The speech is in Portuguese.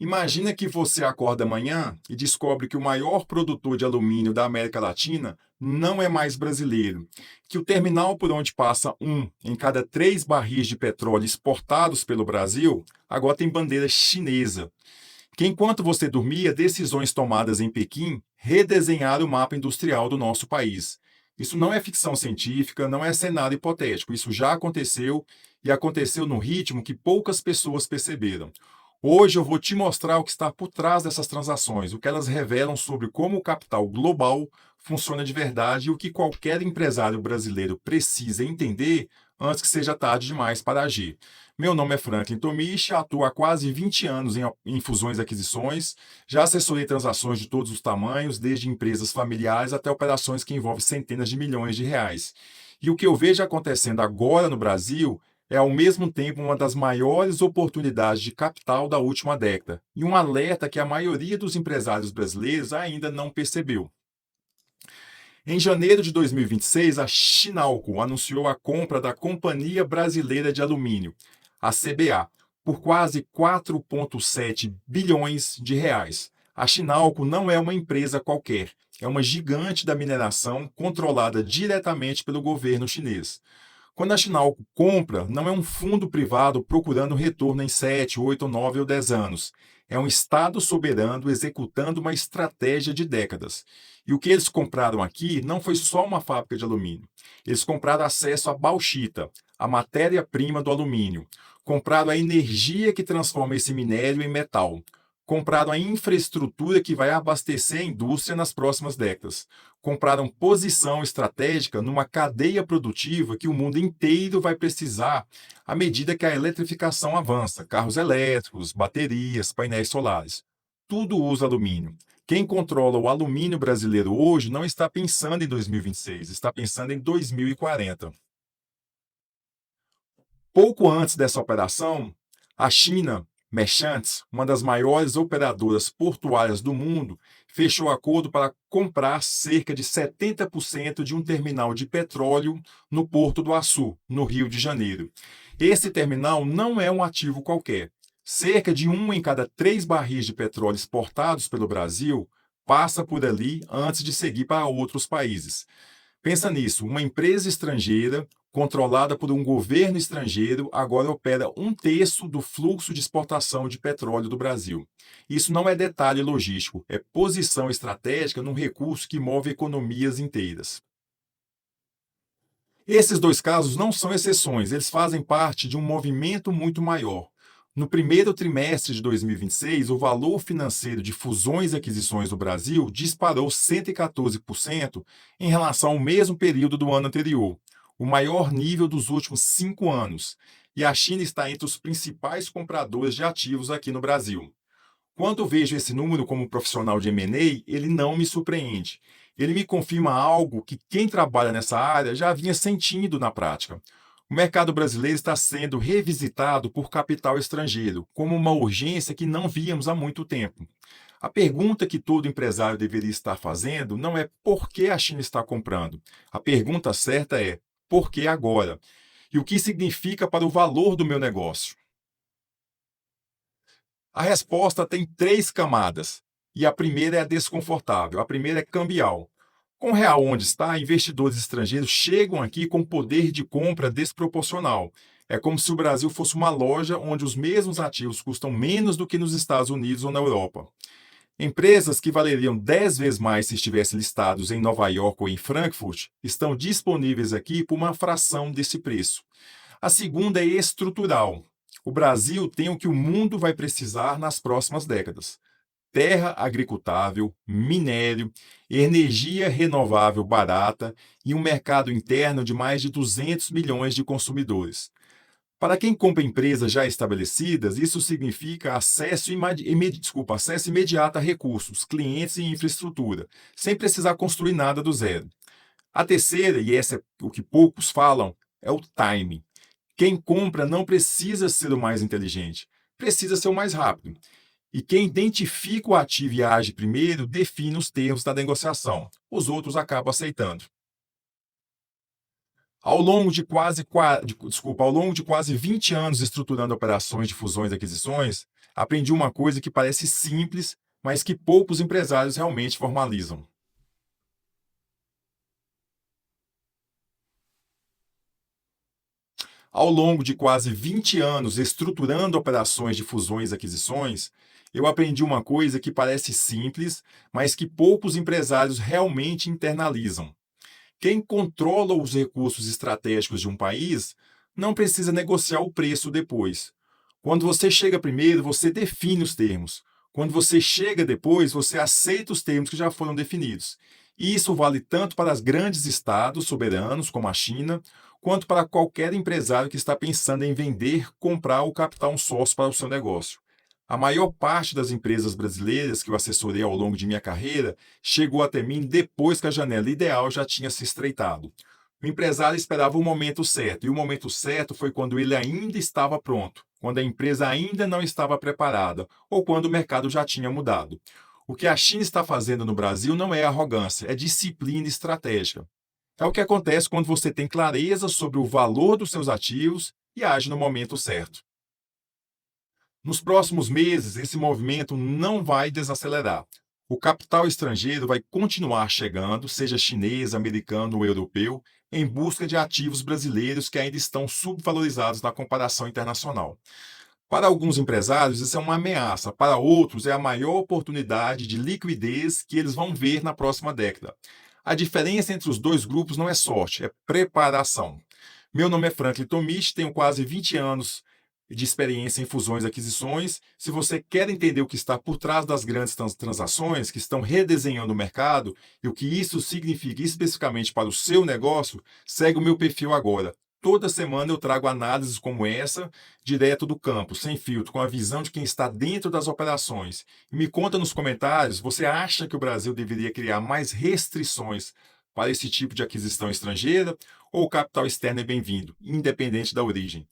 Imagina que você acorda amanhã e descobre que o maior produtor de alumínio da América Latina não é mais brasileiro, que o terminal por onde passa um em cada 3 barris de petróleo exportados pelo Brasil agora tem bandeira chinesa. Que enquanto você dormia, decisões tomadas em Pequim redesenharam o mapa industrial do nosso país. Isso não é ficção científica, não é cenário hipotético, isso já aconteceu e aconteceu num ritmo que poucas pessoas perceberam. Hoje eu vou te mostrar o que está por trás dessas transações, o que elas revelam sobre como o capital global funciona de verdade e o que qualquer empresário brasileiro precisa entender antes que seja tarde demais para agir. Meu nome é Franklin Tomichi, atuo há quase 20 anos em fusões e aquisições, já assessorei transações de todos os tamanhos, desde empresas familiares até operações que envolvem centenas de milhões de reais. E o que eu vejo acontecendo agora no Brasil é ao mesmo tempo uma das maiores oportunidades de capital da última década e um alerta que a maioria dos empresários brasileiros ainda não percebeu. Em janeiro de 2026, a Chinalco anunciou a compra da Companhia Brasileira de Alumínio, a CBA, por quase 4,7 bilhões de reais. A Chinalco não é uma empresa qualquer, é uma gigante da mineração controlada diretamente pelo governo chinês. Quando a Chinalco compra, não é um fundo privado procurando retorno em 7, 8, 9 ou 10 anos. É um Estado soberano executando uma estratégia de décadas. E o que eles compraram aqui não foi só uma fábrica de alumínio. Eles compraram acesso à bauxita, a matéria-prima do alumínio. Compraram a energia que transforma esse minério em metal. Compraram a infraestrutura que vai abastecer a indústria nas próximas décadas. Compraram posição estratégica numa cadeia produtiva que o mundo inteiro vai precisar à medida que a eletrificação avança, carros elétricos, baterias, painéis solares. Tudo usa alumínio. Quem controla o alumínio brasileiro hoje não está pensando em 2026, está pensando em 2040. Pouco antes dessa operação, a China Merchants, uma das maiores operadoras portuárias do mundo, fechou acordo para comprar cerca de 70% de um terminal de petróleo no Porto do Açu, no Rio de Janeiro. Esse terminal não é um ativo qualquer. Cerca de um em cada 3 barris de petróleo exportados pelo Brasil passa por ali antes de seguir para outros países. Pensa nisso, uma empresa estrangeira, controlada por um governo estrangeiro, agora opera 1/3 do fluxo de exportação de petróleo do Brasil. Isso não é detalhe logístico, é posição estratégica num recurso que move economias inteiras. Esses dois casos não são exceções, eles fazem parte de um movimento muito maior. No primeiro trimestre de 2026, o valor financeiro de fusões e aquisições do Brasil disparou 114% em relação ao mesmo período do ano anterior, o maior nível dos últimos 5 anos. E a China está entre os principais compradores de ativos aqui no Brasil. Quando vejo esse número como profissional de M&A, ele não me surpreende. Ele me confirma algo que quem trabalha nessa área já vinha sentindo na prática. O mercado brasileiro está sendo revisitado por capital estrangeiro, como uma urgência que não víamos há muito tempo. A pergunta que todo empresário deveria estar fazendo não é por que a China está comprando. A pergunta certa é por que agora? E o que significa para o valor do meu negócio? A resposta tem 3 camadas. E a primeira é a desconfortável, a primeira é cambial. Com o real onde está, investidores estrangeiros chegam aqui com poder de compra desproporcional. É como se o Brasil fosse uma loja onde os mesmos ativos custam menos do que nos Estados Unidos ou na Europa. Empresas que valeriam 10 vezes mais se estivessem listados em Nova York ou em Frankfurt estão disponíveis aqui por uma fração desse preço. A segunda é estrutural. O Brasil tem o que o mundo vai precisar nas próximas décadas: terra agricultável, minério, energia renovável barata e um mercado interno de mais de 200 milhões de consumidores. Para quem compra empresas já estabelecidas, isso significa acesso imediato a recursos, clientes e infraestrutura, sem precisar construir nada do zero. A terceira, e essa é o que poucos falam, é o timing. Quem compra não precisa ser o mais inteligente, precisa ser o mais rápido. E quem identifica o ativo e age primeiro define os termos da negociação. Os outros acabam aceitando. Ao longo de quase 20 anos estruturando operações de fusões e aquisições, aprendi uma coisa que parece simples, mas que poucos empresários realmente formalizam. Ao longo de quase 20 anos estruturando operações de fusões e aquisições, eu aprendi uma coisa que parece simples, mas que poucos empresários realmente internalizam. Quem controla os recursos estratégicos de um país não precisa negociar o preço depois. Quando você chega primeiro, você define os termos. Quando você chega depois, você aceita os termos que já foram definidos. E isso vale tanto para os grandes estados soberanos, como a China, quanto para qualquer empresário que está pensando em vender, comprar ou captar um sócio para o seu negócio. A maior parte das empresas brasileiras que eu assessorei ao longo de minha carreira chegou até mim depois que a janela ideal já tinha se estreitado. O empresário esperava o momento certo, e o momento certo foi quando ele ainda estava pronto, quando a empresa ainda não estava preparada ou quando o mercado já tinha mudado. O que a China está fazendo no Brasil não é arrogância, é disciplina estratégica. É o que acontece quando você tem clareza sobre o valor dos seus ativos e age no momento certo. Nos próximos meses, esse movimento não vai desacelerar. O capital estrangeiro vai continuar chegando, seja chinês, americano ou europeu, em busca de ativos brasileiros que ainda estão subvalorizados na comparação internacional. Para alguns empresários, isso é uma ameaça, para outros, é a maior oportunidade de liquidez que eles vão ver na próxima década. A diferença entre os dois grupos não é sorte, é preparação. Meu nome é Franklin Tomich, tenho quase 20 anos de experiência em fusões e aquisições. Se você quer entender o que está por trás das grandes transações que estão redesenhando o mercado e o que isso significa especificamente para o seu negócio, segue o meu perfil agora. Toda semana eu trago análises como essa, direto do campo, sem filtro, com a visão de quem está dentro das operações. E me conta nos comentários, você acha que o Brasil deveria criar mais restrições para esse tipo de aquisição estrangeira ou o capital externo é bem-vindo, independente da origem?